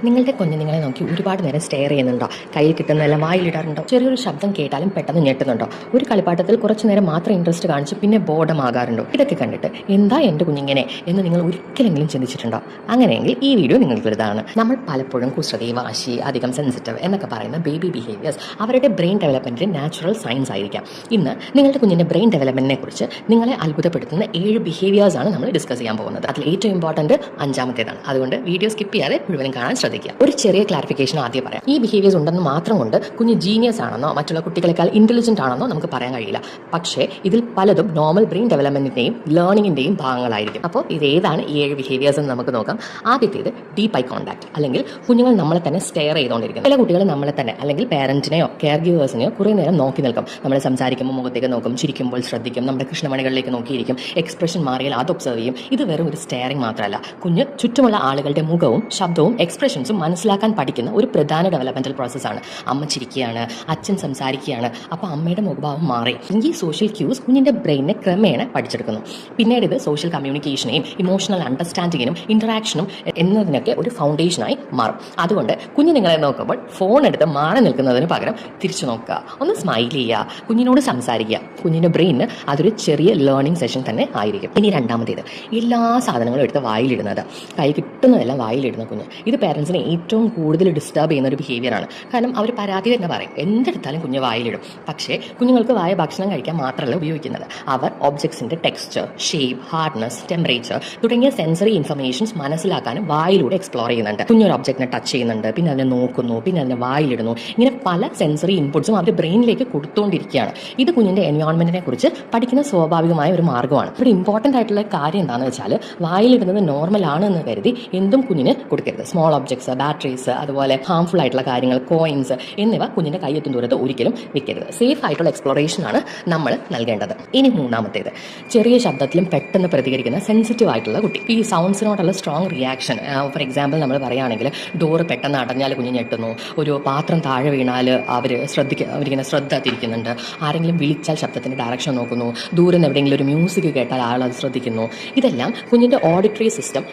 നിങ്ങളുടെ കുഞ്ഞ് നിങ്ങളെ നോക്കി ഒരുപാട് നേരം സ്റ്റെയർ ചെയ്യുന്നുണ്ടോ? കയ്യിൽ കിട്ടുന്നതെല്ലാം വായിലിടാറുണ്ടോ? ചെറിയൊരു ശബ്ദം കേട്ടാലും പെട്ടെന്ന് ഞെട്ടുന്നുണ്ടോ? ഒരു കളിപ്പാട്ടത്തിൽ കുറച്ചു നേരം മാത്രം ഇൻട്രസ്റ്റ് കാണിച്ച് പിന്നെ ബോർഡമാകാറുണ്ടോ? ഇതൊക്കെ കണ്ടിട്ട് എന്താ എൻ്റെ കുഞ്ഞിങ്ങനെ എന്ന് നിങ്ങൾ ഒരിക്കലെങ്കിലും ചിന്തിച്ചിട്ടുണ്ടോ? അങ്ങനെയെങ്കിൽ ഈ വീഡിയോ നിങ്ങൾക്കുള്ളതാണ്. നമ്മൾ പലപ്പോഴും കുസൃതി, വാശി, അധികം സെൻസിറ്റീവ് എന്നൊക്കെ പറയുന്ന ബേബി ബിഹേവിയേഴ്സ് അവരുടെ ബ്രെയിൻ ഡെവലപ്മെൻറ്റിൻ്റെ നാച്ചുറൽ സയൻസ് ആയിരിക്കാം. ഇന്ന് നിങ്ങളുടെ കുഞ്ഞിൻ്റെ ബ്രെയിൻ ഡെവലപ്മെൻറ്റിനെ കുറിച്ച് നിങ്ങളെ അത്ഭുതപ്പെടുത്തുന്ന 7 ബിഹേവിയേഴ്സാണ് നമ്മൾ ഡിസ്കസ് ചെയ്യാൻ പോകുന്നത്. അതിൽ ഏറ്റവും ഇമ്പോർട്ടൻറ്റ് 5-ാമത്തേതാണ്. അതുകൊണ്ട് വീഡിയോ സ്കിപ്പ് ചെയ്യാതെ മുഴുവനും കാണാൻ ശ്രദ്ധിക്കുക. ഒരു ചെറിയ ക്ലാരിഫിക്കേഷൻ ആദ്യം പറയാം. ഈ ബിഹേവിയേഴ്സ് ഉണ്ടെന്ന് മാത്രം കൊണ്ട് കുഞ്ഞ് ജീനിയസ് ആണെന്നോ മറ്റുള്ള കുട്ടികളെക്കാൾ ഇന്റലിജന്റ് ആണെന്നോ നമുക്ക് പറയാൻ കഴിയില്ല. പക്ഷേ ഇതിൽ പലതും നോർമൽ ബ്രെയിൻ ഡെവലപ്മെന്റിന്റെയും ലേണിംഗിന്റെയും ഭാഗങ്ങളായിരിക്കും. അപ്പോൾ ഇതേതാണ് ഈ 7 ബിഹേവിയേഴ്സ് എന്ന് നമുക്ക് നോക്കാം. ആദ്യത്തേത് ഡീപ്പ് ഐ കോൺടാക്ട്, അല്ലെങ്കിൽ കുഞ്ഞുങ്ങൾ നമ്മളെ തന്നെ സ്റ്റെയർ ചെയ്തുകൊണ്ടിരിക്കും. ചില കുട്ടികൾ നമ്മളെ തന്നെ അല്ലെങ്കിൽ പേരന്റിനെയോ കെയർ ഗീവേഴ്സിനെയോ കുറേ നേരം നോക്കി നിൽക്കും. നമ്മൾ സംസാരിക്കുമ്പോൾ മുഖത്തേക്ക് നോക്കും, ചിരിക്കുമ്പോൾ ശ്രദ്ധിക്കും, നമ്മുടെ കൃഷ്ണമണികളിലേക്ക് നോക്കിയിരിക്കും, എക്സ്പ്രഷൻ മാറിയാൽ അത് ഒബ്സർവ് ചെയ്യും. ഇത് വെറും ഒരു സ്റ്റെയറിംഗ് മാത്രമല്ല, കുഞ്ഞ് ചുറ്റുമുള്ള ആളുകളുടെ മുഖവും ശബ്ദവും എക്സ്പ്രഷൻസും മനസ്സിലാക്കാൻ പഠിക്കുന്ന ഒരു പ്രധാന ഡെവലപ്മെന്റൽ പ്രോസസ്സാണ്. അമ്മ ചിരിക്കുകയാണ്, അച്ഛൻ സംസാരിക്കുകയാണ്, അപ്പോൾ അമ്മയുടെ മുഖഭാവം മാറി. ഈ സോഷ്യൽ ക്യൂസ് കുഞ്ഞിൻ്റെ ബ്രെയിനെ ക്രമേണ പഠിച്ചെടുക്കുന്നു. പിന്നീട് ഇത് സോഷ്യൽ കമ്മ്യൂണിക്കേഷനെയും ഇമോഷണൽ അണ്ടർസ്റ്റാൻഡിങ്ങിനും ഇൻറ്ററാക്ഷനും എന്നതിനൊക്കെ ഒരു ഫൗണ്ടേഷനായി മാറും. അതുകൊണ്ട് കുഞ്ഞ് നിങ്ങളെ നോക്കുമ്പോൾ ഫോൺ എടുത്ത് മാറി നിൽക്കുന്നതിന് പകരം തിരിച്ചു നോക്കുക, ഒന്ന് സ്മൈൽ ചെയ്യുക, കുഞ്ഞിനോട് സംസാരിക്കുക. കുഞ്ഞിൻ്റെ ബ്രെയിനിന് അതൊരു ചെറിയ ലേണിംഗ് സെഷൻ തന്നെ ആയിരിക്കും. ഇനി രണ്ടാമത്തേത്, എല്ലാ സാധനങ്ങളും എടുത്ത് വായിലിടുന്നത്. കൈ കിട്ടുന്നതെല്ലാം വായിലിടുന്ന കുഞ്ഞ്. ഇത് പേരൻസിനെ ഏറ്റവും കൂടുതൽ ഡിസ്റ്റർബ് ചെയ്യുന്ന ഒരു ബിഹേവിയറാണ്. കാരണം അവർ പരാതി തന്നെ പറയും, എന്തെടുത്താലും കുഞ്ഞ് വായിലിടും. പക്ഷേ കുഞ്ഞുങ്ങൾക്ക് വായ ഭക്ഷണം കഴിക്കാൻ മാത്രമല്ല ഉപയോഗിക്കുന്നത്. അവർ ഒബ്ജക്ട്സിൻ്റെ ടെക്സ്ചർ, ഷേപ്പ്, ഹാർഡ്നെസ്, ടെമ്പറേച്ചർ തുടങ്ങിയ സെൻസറി ഇൻഫർമേഷൻസ് മനസ്സിലാക്കാനും വായിലൂടെ എക്സ്പ്ലോർ ചെയ്യുന്നുണ്ട്. കുഞ്ഞൊരു ഒബ്ജക്റ്റിനെ ടച്ച് ചെയ്യുന്നുണ്ട്, പിന്നെ അതിനെ നോക്കുന്നു, പിന്നെ അതിനെ വായിലിടുന്നു. ഇങ്ങനെ പല സെൻസറി ഇൻപുട്സും അവർ ബ്രെയിനിലേക്ക് കൊടുത്തുകൊണ്ടിരിക്കുകയാണ്. ഇത് കുഞ്ഞിൻ്റെ എൻവയോൺമെന്റിനെ കുറിച്ച് പഠിക്കുന്ന സ്വാഭാവികമായ ഒരു മാർഗ്ഗമാണ്. ഒരു ഇമ്പോർട്ടൻ്റ് ആയിട്ടുള്ള കാര്യം എന്താണെന്ന് വെച്ചാൽ, വായിലിടുന്നത് നോർമൽ ആണ് എന്ന് കരുതി എന്തും കുഞ്ഞിന് കൊടുക്കരുത്. സ്മോൾ ഒബ്ജക്ട്സ്, ബാറ്ററീസ്, അതുപോലെ ഹാംഫുൾ ആയിട്ടുള്ള കാര്യങ്ങൾ, കോയിൻസ് എന്നിവ കുഞ്ഞിൻ്റെ കയ്യെത്തും ദൂരത്ത് ഒരിക്കലും വെക്കരുത്. സേഫ് ആയിട്ടുള്ള എക്സ്പ്ലോറേഷനാണ് നമ്മൾ നൽകേണ്ടത്. ഇനി മൂന്നാമത്തേത്, ചെറിയ ശബ്ദത്തിലും പെട്ടെന്ന് പ്രതികരിക്കുന്ന സെൻസിറ്റീവ് ആയിട്ടുള്ള കുട്ടി. ഈ സൗണ്ട്സിനോടുള്ള സ്ട്രോങ് റിയാക്ഷൻ. ഫോർ എക്സാമ്പിൾ നമ്മൾ പറയുകയാണെങ്കിൽ, ഡോറ് പെട്ടെന്ന് അടഞ്ഞാൽ കുഞ്ഞ് ഞെട്ടുന്നു, ഒരു പാത്രം താഴെ വീണാൽ അവരിങ്ങനെ ശ്രദ്ധ തിരിക്കുന്നുണ്ട്, ആരെങ്കിലും വിളിച്ചാൽ ശബ്ദത്തിൻ്റെ ഡയറക്ഷൻ നോക്കുന്നു, ദൂരെ നിന്ന് എവിടെയെങ്കിലും ഒരു മ്യൂസിക് കേട്ടാൽ ആൾ അത് ശ്രദ്ധിക്കുന്നു. ഇതെല്ലാം കുഞ്ഞിൻ്റെ ഓഡിറ്ററി സിസ്റ്റം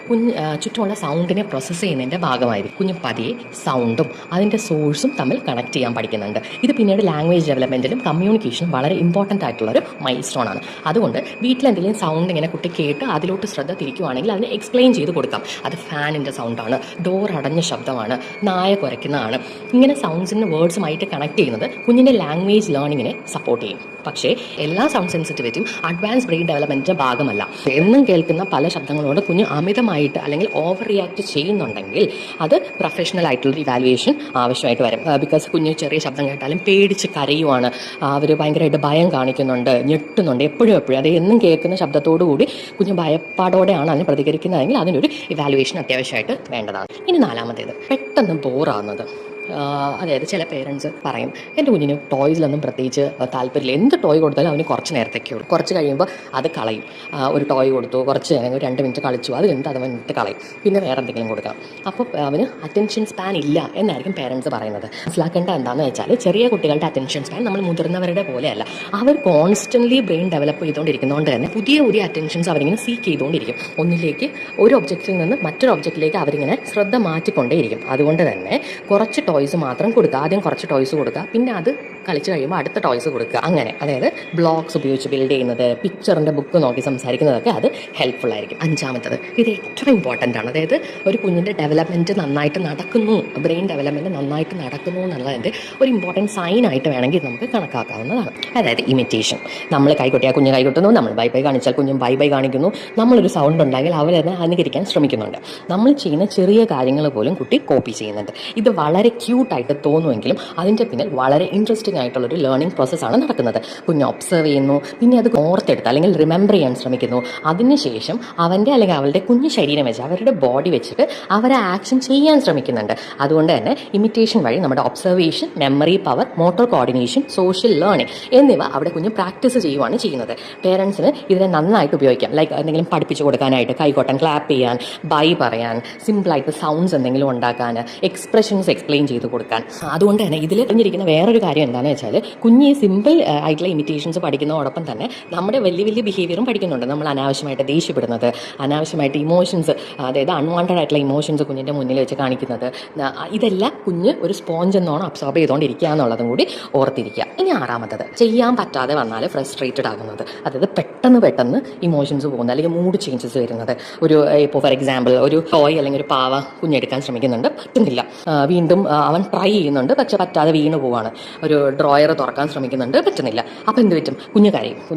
ചുറ്റുമുള്ള സൗണ്ടിനെ പ്രോസസ്സ് ചെയ്യുന്നതിൻ്റെ ഭാഗമായിരിക്കും. കുഞ്ഞ് പതിയെ സൗണ്ടും അതിൻ്റെ സോഴ്സും തമ്മിൽ കണക്ട് ചെയ്യാൻ പഠിക്കുന്നുണ്ട്. ഇത് പിന്നീട് ലാംഗ്വേജ് ഡെവലപ്മെൻറ്റിലും കമ്മ്യൂണിക്കേഷനും വളരെ ഇമ്പോർട്ടൻ്റ് ആയിട്ടുള്ളൊരു മൈൽ സ്റ്റോൺ ആണ്. അതുകൊണ്ട് വീട്ടിലെന്തെങ്കിലും സൗണ്ട് ഇങ്ങനെ കുട്ടി കേട്ട് അതിലോട്ട് ശ്രദ്ധ തിരിക്കുവാണെങ്കിൽ അതിനെ എക്സ്പ്ലെയിൻ ചെയ്ത് കൊടുക്കാം. അത് ഫാനിൻ്റെ സൗണ്ടാണ്, ഡോർ അടഞ്ഞ ശബ്ദമാണ്, നായ കുരയ്ക്കുന്നതാണ്. ഇങ്ങനെ സൗണ്ട്സിൻ്റെ വേർഡ്സുമായിട്ട് കണക്ട് ചെയ്യുന്നത് കുഞ്ഞിൻ്റെ ലാംഗ്വേജ് ലേണിങ്ങിനെ സപ്പോർട്ട് ചെയ്യും. പക്ഷേ എല്ലാ സൗണ്ട് സെൻസിറ്റിവിറ്റിയും അഡ്വാൻസ് ബ്രെയിൻ ഡെവലപ്മെൻറ്റിൻ്റെ ഭാഗമല്ല. എന്നും കേൾക്കുന്ന പല ശബ്ദങ്ങളോട് കുഞ്ഞ് അമിതമായിട്ട് അല്ലെങ്കിൽ ഓവർ റിയാക്ട് ചെയ്യുന്നുണ്ടെങ്കിൽ അത് പ്രൊഫഷണൽ ആയിട്ടുള്ള ഇവാലുവേഷൻ ആവശ്യമായിട്ട് വരും. ബിക്കോസ് കുഞ്ഞ് ചെറിയ ശബ്ദം കേട്ടാലും പേടിച്ച് കരയുവാണ്, അവർ ഭയങ്കരമായിട്ട് ഭയം കാണിക്കുന്നുണ്ട്, ഞെട്ടുന്നുണ്ട്, എപ്പോഴും അത് എന്നും കേൾക്കുന്ന ശബ്ദത്തോടു കൂടി കുഞ്ഞ് ഭയപ്പാടോടെയാണ് അതിന് പ്രതികരിക്കുന്നതെങ്കിൽ അതിനൊരു ഇവാലുവേഷൻ അത്യാവശ്യമായിട്ട് വേണ്ടതാണ്. ഇനി നാലാമത്തേത്, പെട്ടെന്ന് ബോറാകുന്നത്. അതായത് ചില പേരൻസ് പറയും, എൻ്റെ കുഞ്ഞിന് ടോയ്സിലൊന്നും പ്രത്യേകിച്ച് താല്പര്യമില്ല, എന്ത് ടോയ് കൊടുത്താലും അവന് കുറച്ച് നേരത്തേക്കേ ഉള്ളൂ, കുറച്ച് കഴിയുമ്പോൾ അത് കളയും. ഒരു ടോയ് കൊടുത്തു, കുറച്ച് നേരം 2 മിനിറ്റ് കളിച്ചു, അത് കഴിഞ്ഞിട്ട് അത് വന്നിട്ട് കളയും, പിന്നെ വേറെ എന്തെങ്കിലും കൊടുക്കാം. അപ്പോൾ അവന് അറ്റൻഷൻ സ്പാൻ ഇല്ല എന്നായിരിക്കും പേരൻസ് പറയുന്നത്. മനസ്സിലാക്കേണ്ട എന്താണെന്ന് വെച്ചാൽ, ചെറിയ കുട്ടികളുടെ അറ്റൻഷൻ സ്പാൻ നമ്മൾ മുതിർന്നവരുടെ പോലെയല്ല. അവർ കോൺസ്റ്റൻ്റ്ലി ബ്രെയിൻ ഡെവലപ്പ് ചെയ്തുകൊണ്ടിരിക്കുന്നതുകൊണ്ട് തന്നെ പുതിയ അറ്റൻഷൻസ് അവരിങ്ങനെ സീക്ക് ചെയ്തുകൊണ്ടിരിക്കും. ഒന്നിലേക്ക് ഒരു ഒബ്ജക്റ്റിൽ നിന്ന് മറ്റൊരു ഒബ്ജക്റ്റിലേക്ക് അവരിങ്ങനെ ശ്രദ്ധ മാറ്റിക്കൊണ്ടേയിരിക്കും. അതുകൊണ്ട് തന്നെ കുറച്ച് ടോയ്സ് മാത്രം കൊടുക്കുക. ആദ്യം കുറച്ച് ടോയ്സ് കൊടുക്കുക, പിന്നെ അത് കളിച്ച് കഴിയുമ്പോൾ അടുത്ത ടോയ്സ് കൊടുക്കുക. അങ്ങനെ, അതായത് ബ്ലോക്സ് ഉപയോഗിച്ച് ബിൽഡ് ചെയ്യുന്നത്, പിക്ചറിൻ്റെ ബുക്ക് നോക്കി സംസാരിക്കുന്നതൊക്കെ അത് ഹെൽപ്ഫുൾ ആയിരിക്കും. അഞ്ചാമത്തത്, ഇത് ഏറ്റവും ഇമ്പോർട്ടൻ്റ് ആണ്. അതായത് ഒരു കുഞ്ഞിൻ്റെ ഡെവലപ്മെൻറ്റ് നന്നായിട്ട് നടക്കുന്നു, ബ്രെയിൻ ഡെവലപ്മെൻറ്റ് നന്നായിട്ട് നടക്കുന്നു എന്നുള്ളതിൻ്റെ ഒരു ഇമ്പോർട്ടൻറ്റ് സൈൻ ആയിട്ട് വേണമെങ്കിൽ നമുക്ക് കണക്കാക്കാവുന്നതാണ്. അതായത് ഇമിറ്റേഷൻ. നമ്മൾ കൈകൊട്ടിയാൽ കുഞ്ഞ് കൈകൊട്ടുന്നു, നമ്മൾ ബൈ ബൈ കാണിച്ചാൽ കുഞ്ഞും ബൈ ബൈ കാണിക്കുന്നു, നമ്മളൊരു സൗണ്ട് ഉണ്ടെങ്കിൽ അവരതിനെ അനുകരിക്കാൻ ശ്രമിക്കുന്നുണ്ട്. നമ്മൾ ചെയ്യുന്ന ചെറിയ കാര്യങ്ങൾ പോലും കുട്ടി കോപ്പി ചെയ്യുന്നുണ്ട്. ഇത് വളരെ ക്യൂട്ടായിട്ട് തോന്നുമെങ്കിലും അതിൻ്റെ പിന്നിൽ വളരെ ഇൻട്രസ്റ്റിംഗ് ആയിട്ടുള്ളൊരു ലേണിംഗ് പ്രോസസ്സാണ് നടക്കുന്നത്. കുഞ്ഞ് ഒബ്സർവ് ചെയ്യുന്നു, പിന്നെ അത് ഓർത്തെടുത്ത് അല്ലെങ്കിൽ റിമെമ്പർ ചെയ്യാൻ ശ്രമിക്കുന്നു. അതിനുശേഷം അവൻ്റെ അല്ലെങ്കിൽ അവളുടെ കുഞ്ഞ് ശരീരം വെച്ച്, അവരുടെ ബോഡി വെച്ചിട്ട് അവരെ ആക്ഷൻ ചെയ്യാൻ ശ്രമിക്കുന്നുണ്ട്. അതുകൊണ്ട് തന്നെ ഇമിറ്റേഷൻ വഴി നമ്മുടെ observation, memory power, motor coordination, social learning എന്നിവ അവിടെ കുഞ്ഞ് പ്രാക്ടീസ് ചെയ്യുവാണ് ചെയ്യുന്നത്. പേരൻസിന് ഇതിനെ നന്നായിട്ട് ഉപയോഗിക്കാം. ലൈക്ക് എന്തെങ്കിലും പഠിപ്പിച്ചു കൊടുക്കാനായിട്ട്, കൈകൊട്ടാൻ, ക്ലാപ്പ് ചെയ്യാൻ, ബൈ പറയാൻ, സിമ്പിളായിട്ട് സൗണ്ട്സ് എന്തെങ്കിലും ഉണ്ടാക്കാൻ, എക്സ്പ്രഷൻസ് എക്സ്പ്ലെയിൻ ചെയ്ത് കൊടുക്കാൻ. അതുകൊണ്ട് തന്നെ ഇതിൽ അറിഞ്ഞിരിക്കുന്ന വേറൊരു കാര്യം എന്താണെന്ന് എന്താണെന്ന് വെച്ചാൽ കുഞ്ഞ് ഈ സിമ്പിൾ ആയിട്ടുള്ള ഇമിറ്റേഷൻസ് പഠിക്കുന്നതോടൊപ്പം തന്നെ നമ്മുടെ വലിയ വലിയ ബിഹേവിയറും പഠിക്കുന്നുണ്ട്. നമ്മൾ അനാവശ്യമായിട്ട് ദേഷ്യപ്പെടുന്നത്, അനാവശ്യമായിട്ട് ഇമോഷൻസ്, അതായത് അൺവാണ്ടഡ് ആയിട്ടുള്ള ഇമോഷൻസ് കുഞ്ഞിൻ്റെ മുന്നിൽ വെച്ച് കാണിക്കുന്നത്, ഇതെല്ലാം കുഞ്ഞ് ഒരു സ്പോഞ്ച് എന്നോണം അബ്സോർബ് ചെയ്തുകൊണ്ടിരിക്കുക എന്നുള്ളതും കൂടി ഓർത്തിരിക്കുക. ഇനി ആറാമത്തത്, ചെയ്യാൻ പറ്റാതെ വന്നാൽ ഫ്രസ്ട്രേറ്റഡ് ആകുന്നത്. അതായത് പെട്ടെന്ന് ഇമോഷൻസ് പോകുന്നത്, അല്ലെങ്കിൽ മൂഡ് ചേഞ്ചസ് വരുന്നത്. ഇപ്പോൾ ഫോർ എക്സാമ്പിൾ ഒരു ടോയ് അല്ലെങ്കിൽ ഒരു പാവ കുഞ്ഞെടുക്കാൻ ശ്രമിക്കുന്നുണ്ട്, പറ്റുന്നില്ല. വീണ്ടും അവൻ ട്രൈ ചെയ്യുന്നുണ്ട്, പക്ഷെ പറ്റാതെ വീണ് പോവാണ്. ഒരു ഡ്രോയർ തുറക്കാൻ ശ്രമിക്കുന്നുണ്ട്, പറ്റുന്നില്ല. അപ്പോൾ എന്ത് പറ്റും? കുഞ്ഞ്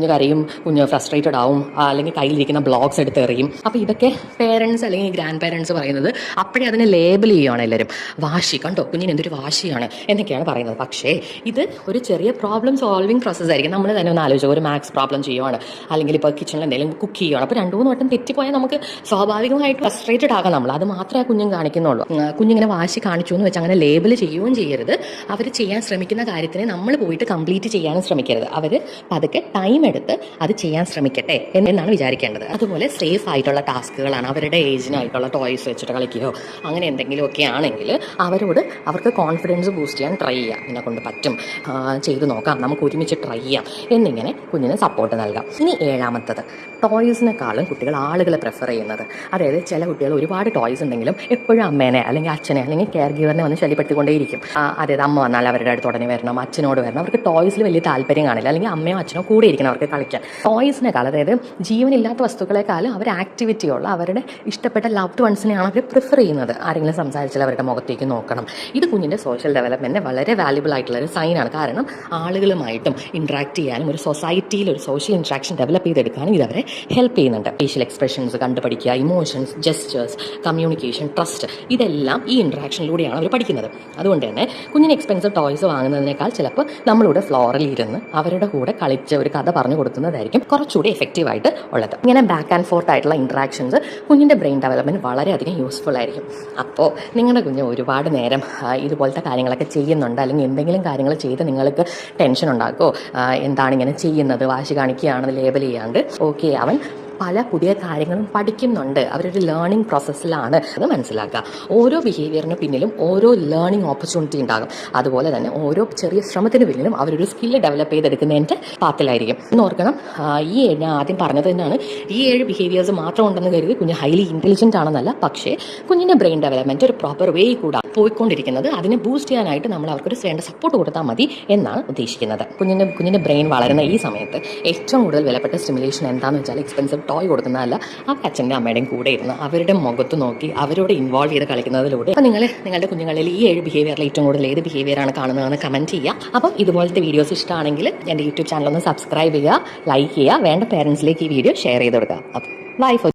കരയും, കുഞ്ഞ് ഫ്രസ്ട്രേറ്റഡ് ആവും, അല്ലെങ്കിൽ കയ്യിലിരിക്കുന്ന ബ്ലോഗ്സ് എടുത്ത് എറിയും. അപ്പോൾ ഇതൊക്കെ പേരൻസ് അല്ലെങ്കിൽ ഗ്രാൻഡ് പേരൻസ് പറയുന്നത് അപ്പോഴേ അതിനെ ലേബൽ ചെയ്യുകയാണ് എല്ലാവരും. വാശി കണ്ടോ, കുഞ്ഞിന് എന്തൊരു വാശിയാണ് എന്നൊക്കെയാണ് പറയുന്നത്. പക്ഷേ ഇത് ഒരു ചെറിയ പ്രോബ്ലം സോൾവിങ് പ്രോസസ് ആയിരിക്കും. നമ്മൾ തന്നെ ഒന്ന് ആലോചിച്ചു, ഒരു മാത്സ് പ്രോബ്ലം ചെയ്യുവാണ്, അല്ലെങ്കിൽ ഇപ്പോൾ കിച്ചണിൽ എന്തെങ്കിലും കുക്ക് ചെയ്യുകയാണ്. അപ്പോൾ 2-3 വട്ടം തെറ്റിപ്പോയാൽ നമുക്ക് സ്വാഭാവികമായിട്ട് ഫ്രസ്ട്രേറ്റഡ് ആകാം നമ്മൾ. അത് മാത്രമേ കുഞ്ഞും കാണിക്കുന്നുള്ളൂ. കുഞ്ഞിങ്ങനെ വാശി കാണിച്ചു എന്ന് വെച്ച് അങ്ങനെ ലേബൽ ചെയ്യുകയും ചെയ്യരുത്. അവർ ചെയ്യാൻ ശ്രമിക്കുന്ന കാര്യത്തിനെ നമ്മൾ പോയിട്ട് കംപ്ലീറ്റ് ചെയ്യാനും ശ്രമിക്കരുത്. അവർ പതുക്കെ ടൈം എടുത്ത് അത് ചെയ്യാൻ ശ്രമിക്കട്ടെ എന്നാണ് വിചാരിക്കേണ്ടത്. അതുപോലെ സേഫ് ആയിട്ടുള്ള ടാസ്കുകളാണ്. അവരുടെ ഏജിനായിട്ടുള്ള ടോയ്സ് വെച്ചിട്ട് കളിക്കുകയോ അങ്ങനെ എന്തെങ്കിലുമൊക്കെ ആണെങ്കിൽ അവർക്ക് കോൺഫിഡൻസ് ബൂസ്റ്റ് ചെയ്യാൻ ട്രൈ ചെയ്യാം. എന്നെ കൊണ്ട് പറ്റും, ചെയ്ത് നോക്കാം, നമുക്ക് ഒരുമിച്ച് ട്രൈ ചെയ്യാം എന്നിങ്ങനെ കുഞ്ഞിന് സപ്പോർട്ട് നൽകാം. ഇനി ഏഴാമത്തത്, ടോയ്സിനെക്കാളും കുട്ടികൾ ആളുകളെ പ്രിഫർ ചെയ്യുന്നത്. അതായത് ചില കുട്ടികൾ ഒരുപാട് ടോയ്സ് ഉണ്ടെങ്കിലും എപ്പോഴും അമ്മേനെ അല്ലെങ്കിൽ അച്ഛനെ അല്ലെങ്കിൽ കെയർ ഗീവറിനെ വന്ന് ശല്യപ്പെടുത്തിക്കൊണ്ടേയിരിക്കും. അതായത് അമ്മ വന്നാൽ അവരുടെ അടുത്ത് ഉടനെ വരണം, അച്ഛനോട് വരണം. അവർക്ക് ടോയ്സിൽ വലിയ താല്പര്യം കാണില്ല, അല്ലെങ്കിൽ അമ്മയോ അച്ഛനോ കൂടെ ഇരിക്കണം അവർക്ക് കളിക്കാൻ. ടോയ്സിനേക്കാൾ, അതായത് ജീവനില്ലാത്ത വസ്തുക്കളെക്കാളും അവർ ആക്ടിവിറ്റിയുള്ള അവരുടെ ഇഷ്ടപ്പെട്ട ലവ്ഡ് വൺസിനെയാണ് അവർ പ്രിഫർ ചെയ്യുന്നത്. ആരെങ്കിലും സംസാരിച്ചാൽ അവരുടെ മുഖത്തേക്ക് നോക്കണം. ഇത് കുഞ്ഞിൻ്റെ സോഷ്യൽ ഡെവലപ്മെൻറ്റിന് വളരെ വാല്യുബിൾ ആയിട്ടുള്ള ഒരു സൈനാണ്. കാരണം ആളുകളുമായിട്ടും ഇൻട്രാക്ട് ചെയ്യാനും ഒരു സൊസൈറ്റിയിൽ ഒരു സോഷ്യൽ ഇൻട്രാക്ഷൻ ഡെവലപ്പ് ചെയ്തെടുക്കാനും ഇതവരെ ഹെൽപ്പ് ചെയ്യുന്നുണ്ട്. ഫേഷ്യൽ എക്സ്പ്രഷൻസ് കണ്ടുപഠിക്കുക, ഇമോഷൻസ്, ജെസ്റ്റേഴ്സ്, കമ്മ്യൂണിക്കേഷൻ, ട്രസ്റ്റ്, ഇതെല്ലാം ഈ ഇൻട്രാക്ഷനിലൂടെയാണ് അവർ പഠിക്കുന്നത്. അതുകൊണ്ട് തന്നെ കുഞ്ഞിന് എക്സ്പെൻസീവ് ടോയ്സ് വാങ്ങുന്നതിനേക്കാൾ ചിലപ്പോൾ നമ്മളിവിടെ ഫ്ലോറിൽ ഇരുന്ന് അവരുടെ കൂടെ കളിച്ച് ഒരു കഥ പറഞ്ഞു കൊടുക്കുന്നതായിരിക്കും കുറച്ചുകൂടി എഫക്റ്റീവായിട്ട് ഉള്ളത്. ഇങ്ങനെ ബാക്ക് ആൻഡ് ഫോർത്ത് ആയിട്ടുള്ള ഇൻട്രാക്ഷൻസ് കുഞ്ഞിൻ്റെ ബ്രെയിൻ ഡെവലപ്മെൻറ്റ് വളരെയധികം യൂസ്ഫുൾ ആയിരിക്കും. അപ്പോൾ നിങ്ങളുടെ കുഞ്ഞ് ഒരുപാട് നേരം ഇതുപോലത്തെ കാര്യങ്ങളൊക്കെ ചെയ്യുന്നുണ്ട്, അല്ലെങ്കിൽ എന്തെങ്കിലും കാര്യങ്ങൾ ചെയ്ത് നിങ്ങൾക്ക് ടെൻഷൻ ഉണ്ടാക്കുമോ, എന്താണ് ഇങ്ങനെ ചെയ്യുന്നത്, വാശി കാണിക്കുകയാണെന്ന് ലേബൽ ചെയ്യാണ്ട്, ഓക്കെ, അവൻ പല പുതിയ കാര്യങ്ങളും പഠിക്കുന്നുണ്ട്, അവരൊരു ലേണിംഗ് പ്രോസസ്സിലാണ് അത് മനസ്സിലാക്കുക. ഓരോ ബിഹേവിയറിന് പിന്നിലും ഓരോ ലേണിംഗ് ഓപ്പർച്യൂണിറ്റി ഉണ്ടാകും. അതുപോലെ തന്നെ ഓരോ ചെറിയ ശ്രമത്തിന് പിന്നിലും അവരൊരു സ്കില്ല് ഡെവലപ്പ് ചെയ്തെടുക്കുന്നതിൻ്റെ പാത്തിലായിരിക്കും എന്ന് ഓർക്കണം. ഞാൻ ആദ്യം പറഞ്ഞത് തന്നെയാണ്, ഈ 7 ബിഹേവിയേഴ്സ് മാത്രം ഉണ്ടെന്ന് കരുതി കുഞ്ഞ് ഹൈലി ഇൻ്റലിജൻ്റ് ആണെന്നല്ല. പക്ഷേ കുഞ്ഞിൻ്റെ ബ്രെയിൻ ഡെവലപ്മെൻറ്റ് ഒരു പ്രോപ്പർ വേ കൂടെ പോയിക്കൊണ്ടിരിക്കുന്നത്. അതിനെ ബൂസ്റ്റ് ചെയ്യാനായിട്ട് നമ്മൾ അവർക്കൊരു വേണ്ട സപ്പോർട്ട് കൊടുത്താൽ മതി എന്നാണ് ഉദ്ദേശിക്കുന്നത്. കുഞ്ഞിൻ്റെ ബ്രെയിൻ വളരുന്ന ഈ സമയത്ത് ഏറ്റവും കൂടുതൽ വിലപ്പെട്ട സ്റ്റിമുലേഷൻ എന്താണെന്ന് വെച്ചാൽ എക്സ്പെൻസീവ് ടോയ് കൊടുക്കുന്നതല്ല, അവർ അച്ഛൻ്റെ അമ്മയുടെയും കൂടെ ഇരുന്ന് അവരുടെ മുഖത്ത് നോക്കി അവരോട് ഇൻവോൾവ് ചെയ്ത് കളിക്കുന്നതിലൂടെ. അപ്പോൾ നിങ്ങളുടെ കുഞ്ഞുങ്ങളിൽ ഈ 7 ബിഹേവിയറിൽ ഏറ്റവും കൂടുതൽ ഏത് ബിഹേവിയറാണ് കാണുന്നതെന്ന് കമൻറ്റ് ചെയ്യുക. അപ്പം ഇതുപോലത്തെ വീഡിയോസ് ഇഷ്ടമാണെങ്കിൽ എൻ്റെ യൂട്യൂബ് ചാനൽ ഒന്ന് സബ്സ്ക്രൈബ് ചെയ്യുക, ലൈക്ക് ചെയ്യുക, വേണ്ട പേരൻസിലേക്ക് ഈ വീഡിയോ ഷെയർ ചെയ്ത് കൊടുക്കുക. അപ്പോൾ ബൈ.